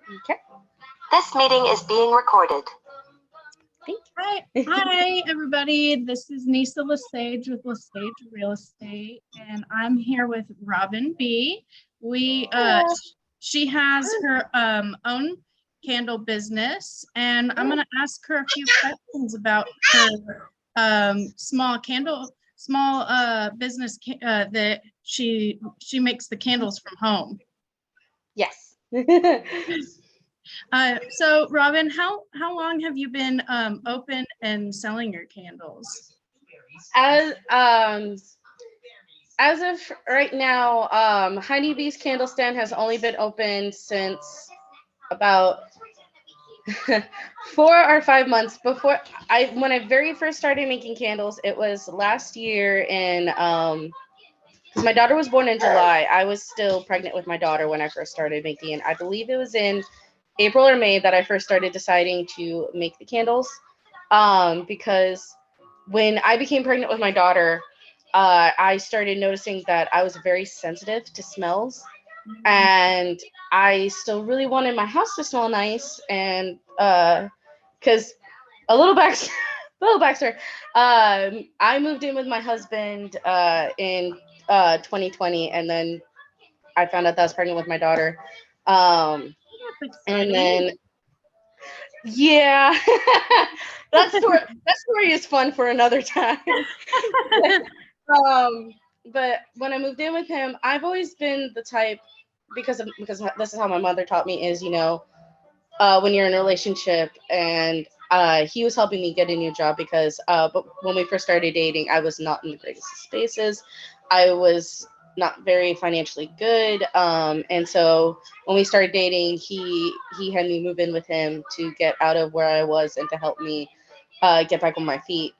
Okay. This meeting is being recorded. Hi, everybody. This is Nissa LeSage with LeSage Real Estate, and I'm here with Robyn Bee. She has her own candle business, and I'm going to ask her a few questions about her small business that she makes the candles from home. Yes. So Robyn, how long have you been open and selling your candles? As of right now, Hunny Bee's candle stand has only been open since about 4 or 5 months. When I very first started making candles, it was last year in because my daughter was born in July. I was still pregnant with my daughter when I first started making it. I believe it was in April or May that I first started deciding to make the candles, because when I became pregnant with my daughter, I started noticing that I was very sensitive to smells, and I still really wanted my house to smell nice. And because a little backstory, I moved in with my husband in 2020, and then I found out that I was pregnant with my daughter. And then, yeah, that story is fun for another time. But when I moved in with him, I've always been the type, because this is how my mother taught me, is, when you're in a relationship, and he was helping me get a new job because but when we first started dating, I was not in the greatest of spaces. I was not very financially good, and so when we started dating, he had me move in with him to get out of where I was and to help me get back on my feet.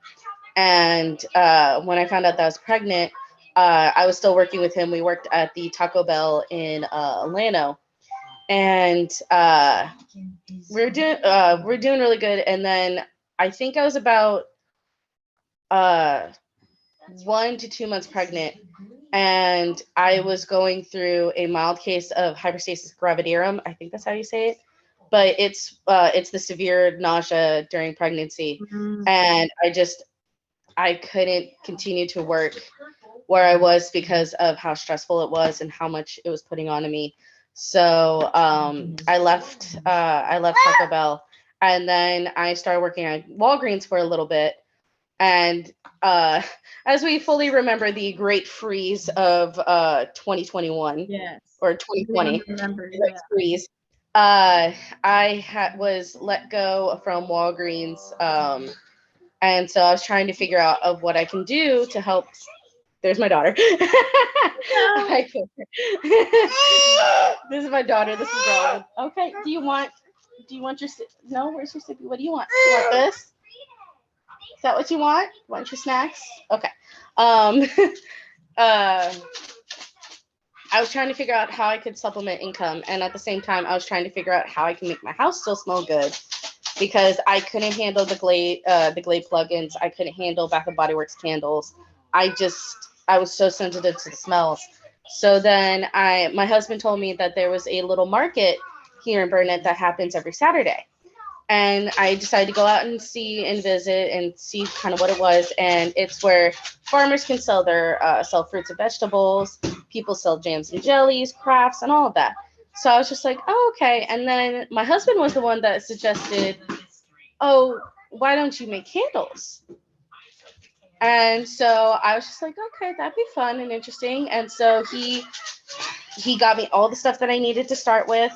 And when I found out that I was pregnant, I was still working with him. We worked at the Taco Bell in Atlanta, and we're doing really good. And then I think I was about 1 to 2 months pregnant, and I was going through a mild case of hyperstasis gravidarum. I think that's how you say it, but it's the severe nausea during pregnancy, and I couldn't continue to work where I was because of how stressful it was and how much it was putting on me. So I left Taco Bell, and then I started working at Walgreens for a little bit. And as we fully remember the great freeze of 2021, yes, or 2020, great freeze, was let go from Walgreens, and so I was trying to figure out of what I can do to help. There's my daughter. This is my daughter. This is Robyn. Okay. Do you want your no? Where's your sippy? What do you want? You want this? Is that what you want? Want your snacks? Okay. I was trying to figure out how I could supplement income, and at the same time, I was trying to figure out how I can make my house still smell good, because I couldn't handle the Glade plugins. I couldn't handle Bath and Body Works candles. I was so sensitive to the smells. So then my husband told me that there was a little market here in Burnett that happens every Saturday. And I decided to go out and visit and see kind of what it was. And it's where farmers can sell sell fruits and vegetables. People sell jams and jellies, crafts, and all of that. So I was just like, oh, okay. And then my husband was the one that suggested, oh, why don't you make candles? And so I was just like, okay, that'd be fun and interesting. And so he got me all the stuff that I needed to start with.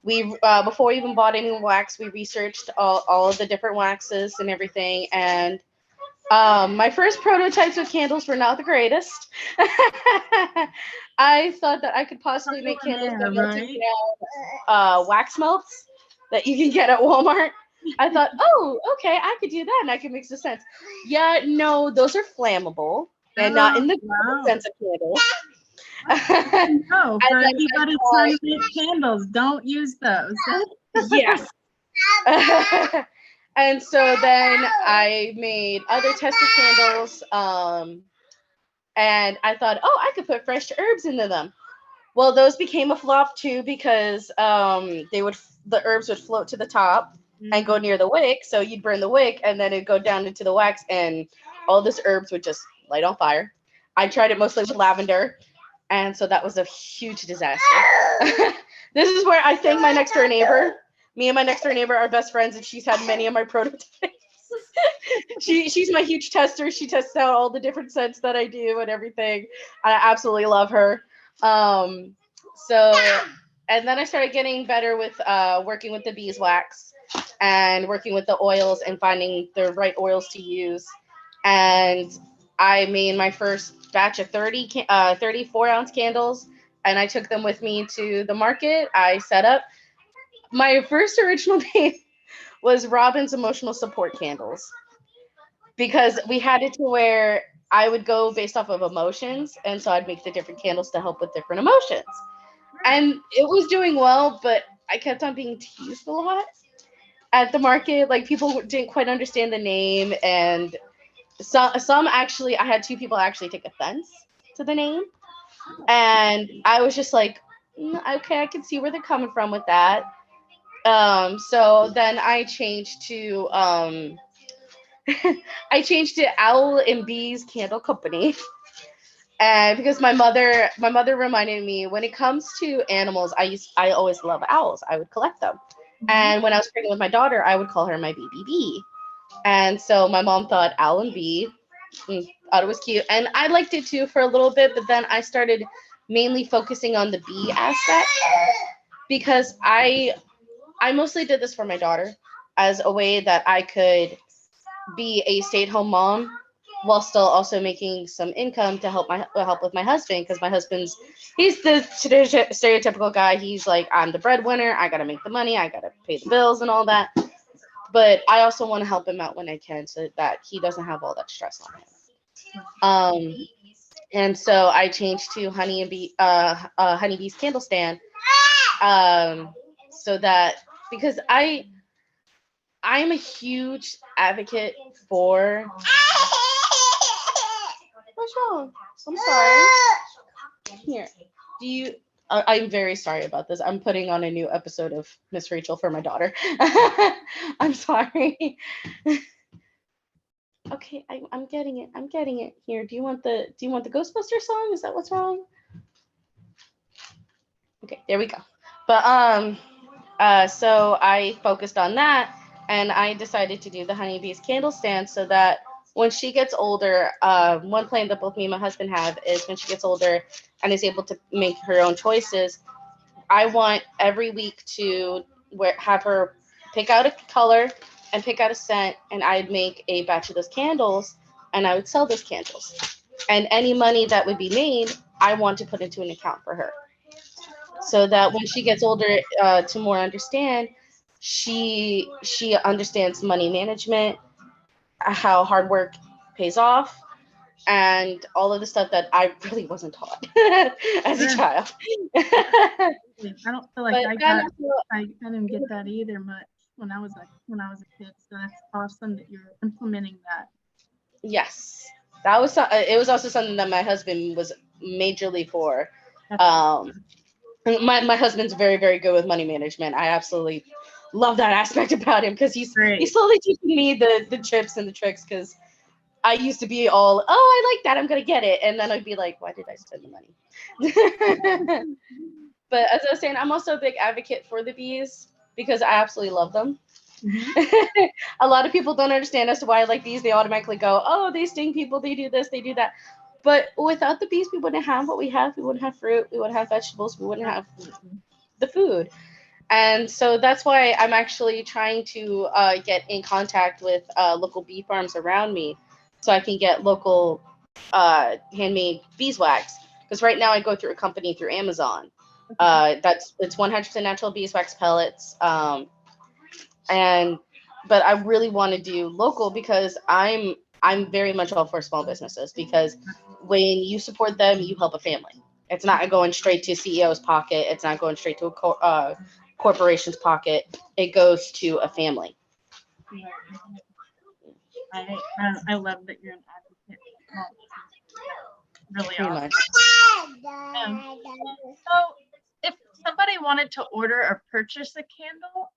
We before we even bought any wax, we researched all of the different waxes and everything. And my first prototypes of candles were not the greatest. I thought that I could possibly make candles that melted down wax melts that you can get at Walmart. I thought, oh, okay, I could do that, and I could make some sense. Yeah, no, those are flammable, and not in the sense of candles. No, for anybody trying to make candles, don't use those. Yes. And so then I made other tested candles, and I thought, oh, I could put fresh herbs into them. Well, those became a flop too because the herbs would float to the top and go near the wick. So you'd burn the wick and then it'd go down into the wax and all this herbs would just light on fire. I tried it mostly with lavender. And so that was a huge disaster. This is where I thank my next door neighbor. Me and my next door neighbor are best friends, and she's had many of my prototypes. She's my huge tester. She tests out all the different scents that I do and everything. I absolutely love her. And then I started getting better with working with the beeswax and working with the oils and finding the right oils to use. And I made my first batch of 34-ounce candles, and I took them with me to the market. I set up. My first original name was Robyn's Emotional Support Candles because we had it to where I would go based off of emotions, and so I'd make the different candles to help with different emotions. And it was doing well, but I kept on being teased a lot at the market. Like, people didn't quite understand the name, and some actually, I had 2 people actually take offense to the name. And I was just like, okay, I can see where they're coming from with that. So then I changed to Owl and Bee's Candle Company. And because my mother reminded me, when it comes to animals, I always love owls. I would collect them. And when I was pregnant with my daughter, I would call her my baby bee. And so my mom thought Owl and Bee, thought it was cute. And I liked it too for a little bit, but then I started mainly focusing on the bee aspect because I mostly did this for my daughter as a way that I could be a stay-at-home mom while still also making some income to help with my husband, because my he's the stereotypical guy. He's like, I'm the breadwinner, I gotta make the money, I gotta pay the bills and all that. But I also want to help him out when I can so that he doesn't have all that stress on him. And so I changed to Hunny Bee's candle stand. So that, because I'm a huge advocate for. What's wrong? I'm sorry. Here, I'm very sorry about this. I'm putting on a new episode of Miss Rachel for my daughter. I'm sorry. Okay, I'm getting it. I'm getting it. Here, do you want the Ghostbuster song? Is that what's wrong? Okay, there we go. But so I focused on that, and I decided to do the Honeybee's candle stand so that when she gets older, one plan that both me and my husband have is when she gets older and is able to make her own choices, I want every week to have her pick out a color and pick out a scent, and I'd make a batch of those candles, and I would sell those candles. And any money that would be made, I want to put into an account for her, so that when she gets older, to more understand, she understands money management, how hard work pays off, and all of the stuff that I really wasn't taught as a child. I don't feel like But I didn't get that either much when I was a kid. So that's awesome that you're implementing that. Yes, that was it was also something that my husband was majorly for. My husband's very, very good with money management. I absolutely love that aspect about him because he's slowly teaching me the tips and the tricks, because I used to be all, oh, I like that, I'm gonna get it, and then I'd be like, why did I spend the money? But as I was saying, I'm also a big advocate for the bees because I absolutely love them. Mm-hmm. A lot of people don't understand as to why I like bees. They automatically go, oh, they sting people, they do this, they do that. But without the bees, we wouldn't have what we have. We wouldn't have fruit. We wouldn't have vegetables. We wouldn't have the food. And so that's why I'm actually trying to get in contact with local bee farms around me, so I can get local handmade beeswax. Because right now I go through a company through Amazon. It's 100% natural beeswax pellets. But I really want to do local because I'm very much all for small businesses, because when you support them, you help a family. It's not going straight to CEO's pocket. It's not going straight to a corporation's pocket. It goes to a family. I love that you're an advocate. really Pretty awesome. much. So if somebody wanted to order or purchase a candle,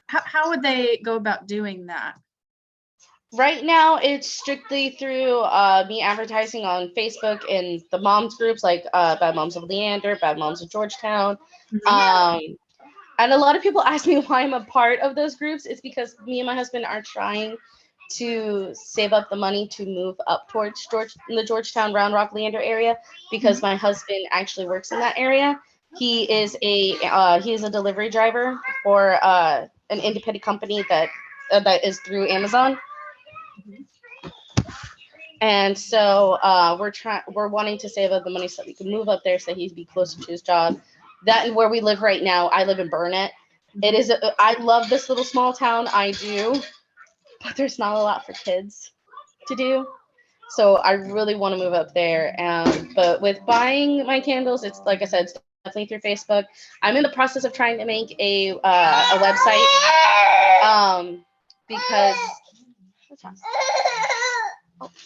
how would they go about doing that? Right now, it's strictly through me advertising on Facebook and the moms groups like Bad Moms of Leander, Bad Moms of Georgetown. And a lot of people ask me why I'm a part of those groups. It's because me and my husband are trying to save up the money to move up towards the Georgetown, Round Rock, Leander area because my husband actually works in that area. He is a delivery driver for an independent company that is through Amazon. And so we're wanting to save up the money so that we can move up there so he'd be closer to his job. That and where we live right now, I live in Burnett. It is I love this little small town, I do, but there's not a lot for kids to do. So I really want to move up there. But with buying my candles, it's like I said, it's definitely through Facebook. I'm in the process of trying to make a website because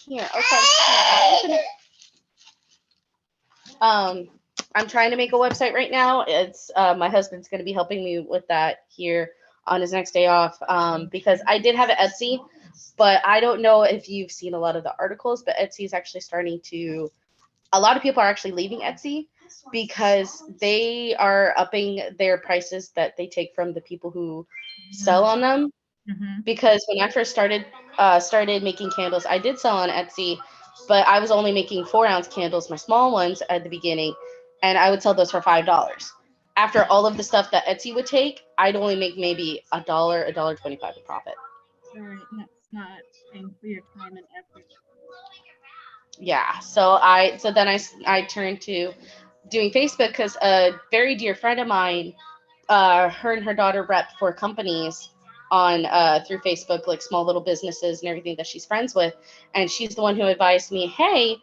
here, okay. I'm trying to make a website right now. It's my husband's going to be helping me with that here on his next day off because I did have an Etsy, but I don't know if you've seen a lot of the articles, but Etsy is actually starting to, a lot of people are actually leaving Etsy because they are upping their prices that they take from the people who sell on them. Because when I first started making candles, I did sell on Etsy, but I was only making 4-ounce candles, my small ones at the beginning, and I would sell those for $5. After all of the stuff that Etsy would take, I'd only make maybe $1, $1.25 a profit. Right, that's not paying for your time and effort. Yeah, so then I turned to doing Facebook because a very dear friend of mine, her and her daughter rep for companies on through Facebook, like small little businesses and everything that she's friends with. And she's the one who advised me, hey,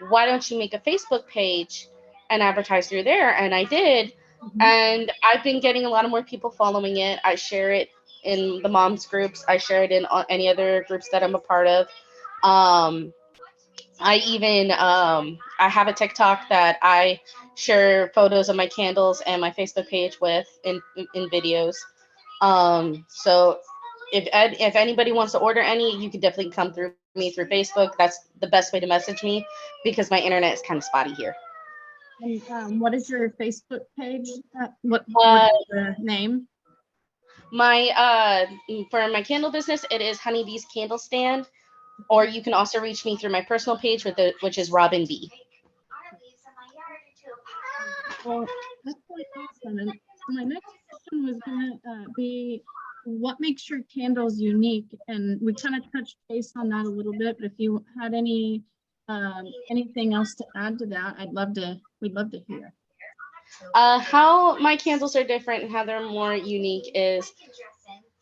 why don't you make a Facebook page and advertise through there? And I did. And I've been getting a lot of more people following it. I share it in the moms groups. I share it in any other groups that I'm a part of. I even I have a TikTok that I share photos of my candles and my Facebook page with in videos. So if anybody wants to order any, you can definitely come through me through Facebook. That's the best way to message me because my internet is kind of spotty here. And what is your Facebook page? What is the name? My for my candle business, it is Hunny Bee's Candle Stand, or you can also reach me through my personal page which is Robyn Bee. Well, that's quite awesome. And my next question was going to be, what makes your candles unique? And we kind of touched base on that a little bit, but if you had anything else to add to that, we'd love to hear. How my candles are different and how they're more unique is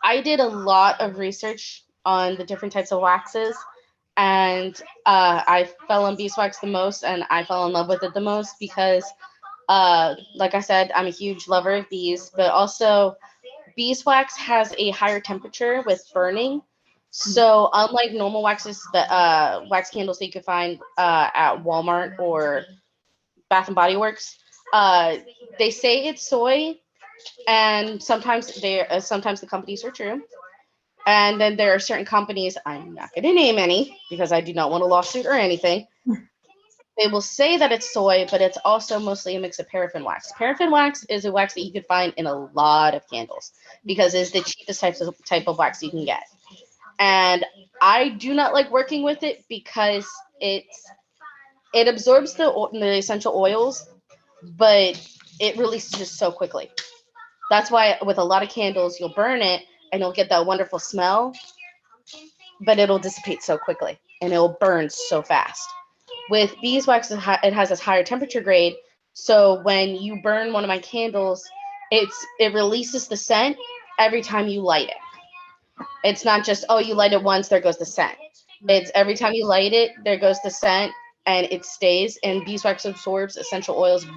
I did a lot of research on the different types of waxes, and I fell on beeswax the most, and I fell in love with it the most because like I said, I'm a huge lover of bees, but also beeswax has a higher temperature with burning. So unlike normal waxes, the wax candles that you could find at Walmart or Bath and Body Works, they say it's soy, and sometimes the companies are true. And then there are certain companies, I'm not going to name any because I do not want a lawsuit or anything. They will say that it's soy, but it's also mostly a mix of paraffin wax. Paraffin wax is a wax that you could find in a lot of candles because it's the cheapest type of wax you can get. And I do not like working with it because it absorbs the essential oils, but it releases so quickly. That's why with a lot of candles, you'll burn it and you'll get that wonderful smell, but it'll dissipate so quickly and it'll burn so fast. With beeswax, it has this higher temperature grade, so when you burn one of my candles, it releases the scent every time you light it. It's not just, oh, you light it once, there goes the scent. It's every time you light it, there goes the scent, and it stays. And beeswax absorbs essential oils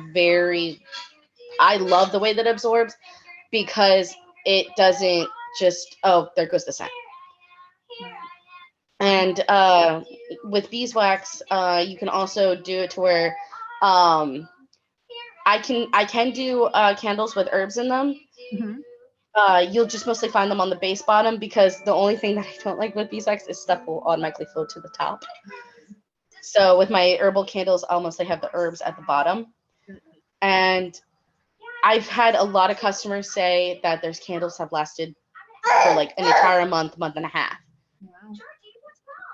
I love the way that it absorbs because it doesn't just, oh, there goes the scent. And with beeswax, you can also do it to where I can do candles with herbs in them. Mhm. You'll just mostly find them on the base bottom because the only thing that I don't like with beeswax is stuff will automatically float to the top. So with my herbal candles, I'll mostly have the herbs at the bottom. And I've had a lot of customers say that their candles have lasted for like an entire month, month and a half. Wow.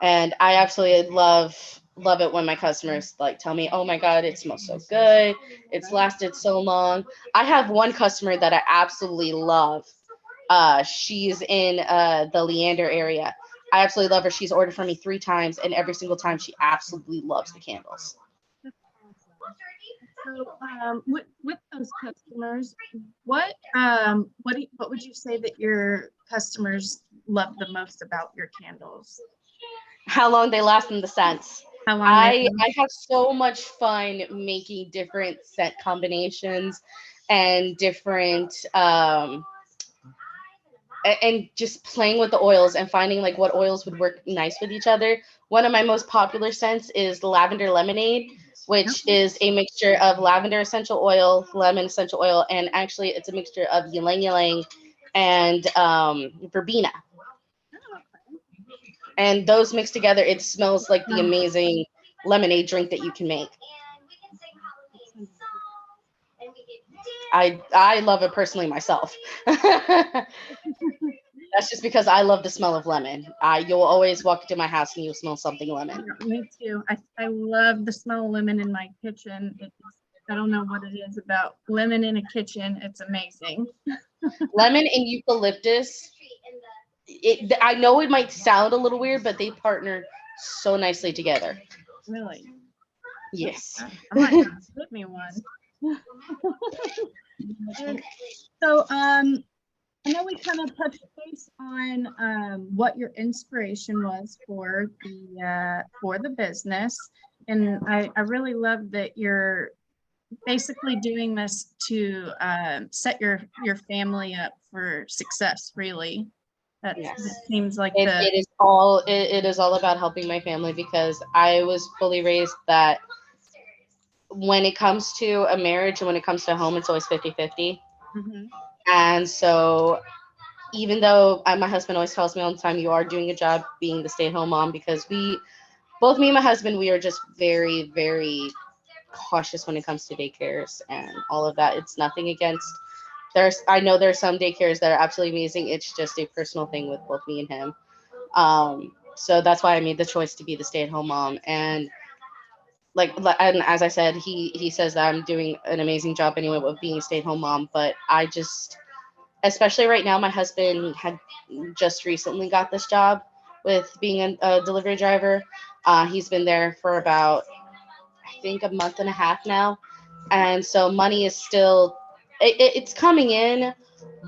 And I absolutely love it when my customers like tell me, "Oh my God, it smells so good. It's lasted so long." I have one customer that I absolutely love. She's in the Leander area. I absolutely love her. She's ordered from me 3 times, and every single time she absolutely loves the candles. That's awesome. So, with those customers, what would you say that your customers love the most about your candles? How long they last in the scents. How long they I have so much fun making different scent combinations and different and just playing with the oils and finding like what oils would work nice with each other. One of my most popular scents is lavender lemonade, which is a mixture of lavender essential oil, lemon essential oil, and actually it's a mixture of ylang ylang and verbena. And those mixed together, it smells like the amazing lemonade drink that you can make. I love it personally myself. That's just because I love the smell of lemon. You'll always walk into my house and you'll smell something lemon. Yeah, me too. I love the smell of lemon in my kitchen. I don't know what it is about lemon in a kitchen. It's amazing. Lemon and eucalyptus. I know it might sound a little weird, but they partner so nicely together. Really. Yes. I might have to get me one. And so, I know we kind of touched base on what your inspiration was for the business, and I really love that you're basically doing this to set your family up for success. Really, that seems like it is all about helping my family because I was fully raised that when it comes to a marriage and when it comes to a home, it's always 50-50. Mhm. And so even though my husband always tells me all the time, you are doing a job being the stay-at-home mom, because both me and my husband, we are just very, very cautious when it comes to daycares and all of that. It's nothing against I know there's some daycares that are absolutely amazing. It's just a personal thing with both me and him. So that's why I made the choice to be the stay-at-home mom. And and as I said, he says that I'm doing an amazing job anyway with being a stay-at-home mom. But I just, especially right now, my husband had just recently got this job with being a delivery driver. He's been there for about, I think, a month and a half now. And so money is still, it's coming in,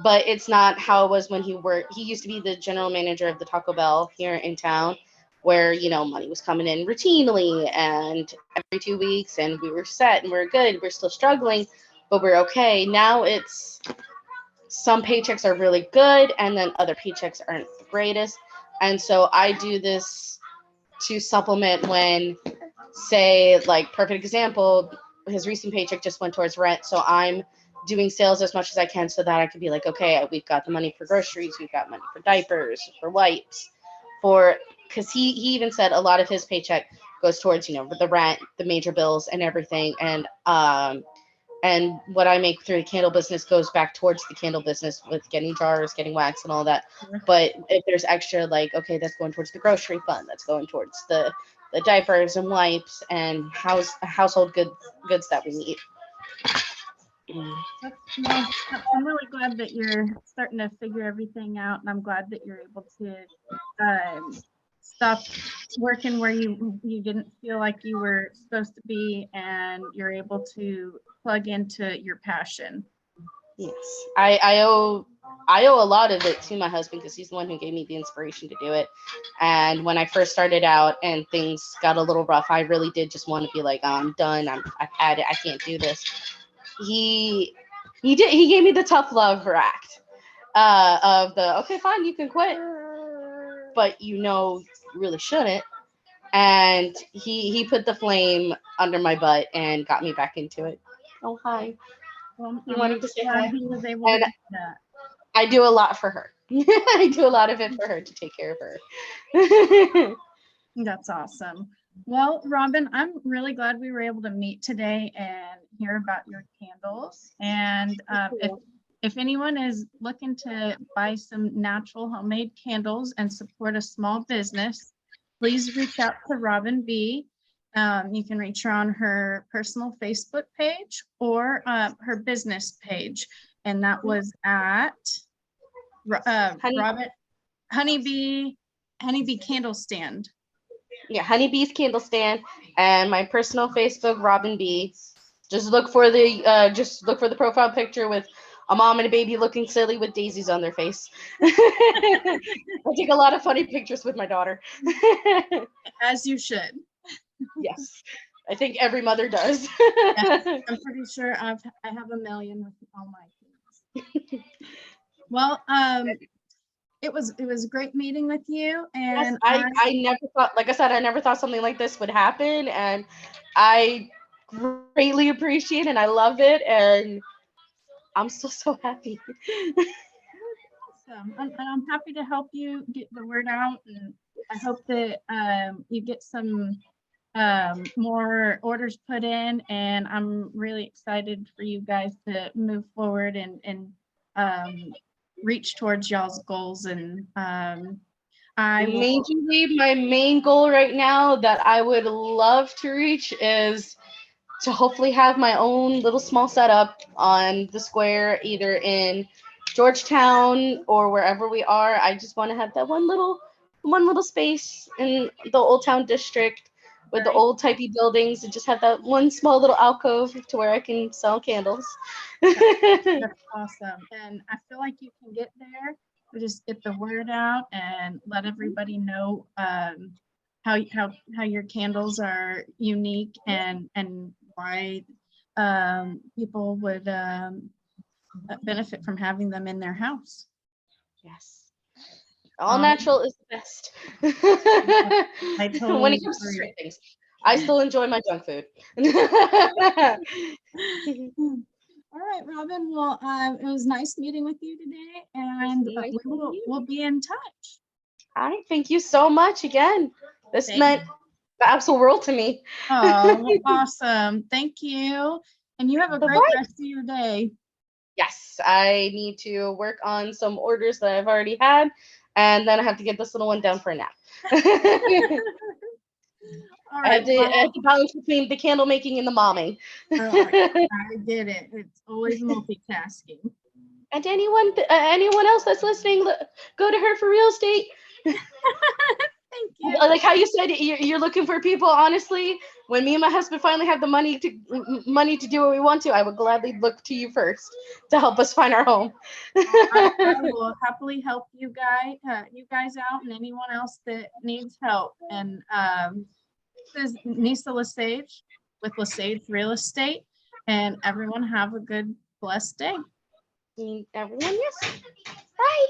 but it's not how it was when he worked. He used to be the general manager of the Taco Bell here in town, where, money was coming in routinely and every 2 weeks, and we were set and we're good. We're still struggling, but we're okay. Now it's, some paychecks are really good and then other paychecks aren't the greatest. And so I do this to supplement when, say, like, perfect example, his recent paycheck just went towards rent. So I'm doing sales as much as I can so that I could be like, okay, we've got the money for groceries, we've got money for diapers, for wipes, because he even said a lot of his paycheck goes towards, the rent, the major bills and everything. And what I make through the candle business goes back towards the candle business with getting jars, getting wax and all that. But if there's extra, like, okay, that's going towards the grocery fund, that's going towards the diapers and wipes and household goods that we need. I'm really glad that you're starting to figure everything out, and I'm glad that you're able to stop working where you didn't feel like you were supposed to be, and you're able to plug into your passion. Yes, I owe a lot of it to my husband because he's the one who gave me the inspiration to do it. And when I first started out and things got a little rough, I really did just want to be like, oh, I'm done. I've had it. I can't do this. He gave me the tough love act of the, okay, fine, you can quit, but really shouldn't. And he put the flame under my butt and got me back into it. Oh, hi. Well, You I'm wanted to say glad hi? he was able to And do that. I do a lot for her. I do a lot of it for her to take care of her. That's awesome. Well, Robyn, I'm really glad we were able to meet today and hear about your candles. And if anyone is looking to buy some natural homemade candles and support a small business, please reach out to Robyn Bee. You can reach her on her personal Facebook page or her business page. And that was at Robyn Honeybee Candle Stand. Yeah, Honeybee's candle stand, and my personal Facebook, Robyn Bee. Just look for the profile picture with a mom and a baby looking silly with daisies on their face. I take a lot of funny pictures with my daughter. As you should. Yes, I think every mother does. Yes, I'm pretty sure I have a million with all my kids. Well, it was great meeting with you, and Yes, I never thought, like I said, I never thought something like this would happen, and I greatly appreciate it, and I love it, and I'm so happy. awesome. And I'm happy to help you get the word out, and I hope that you get some more orders put in, and I'm really excited for you guys to move forward and reach towards y'all's goals. And I will. Majorly, my main goal right now that I would love to reach is to hopefully have my own little small setup on the square, either in Georgetown or wherever we are. I just want to have that one little space in the Old Town district with the Right. old typey buildings, and just have that one small little alcove to where I can sell candles. That's awesome. And I feel like you can get there. We just get the word out and let everybody know how your candles are unique and why people would benefit from having them in their house. Yes. All natural is the best. I totally When it comes to agree. sweet things, I still enjoy my junk food. All right, Robyn. Well, it was nice meeting with you today, and Nice meeting you. we'll be in touch. All right, thank you so much again. This Thank meant the absolute world to me. Oh, awesome. Thank you. And you have a great Bye-bye. rest of your day. Yes, I need to work on some orders that I've already had, and then I have to get this little one down for a nap. All I right. have to balance between the candle making and the momming. I get it. It's always multitasking. And anyone else that's listening, go to her for real estate. Thank you. Like how you said, you're looking for people. Honestly, when me and my husband finally have the money to do what we want to, I would gladly look to you first to help us find our home. I will happily help you guys out, and anyone else that needs help. And this is Nissa LeSage with LeSage Real Estate, and everyone have a good, blessed day. Everyone, yes. Bye.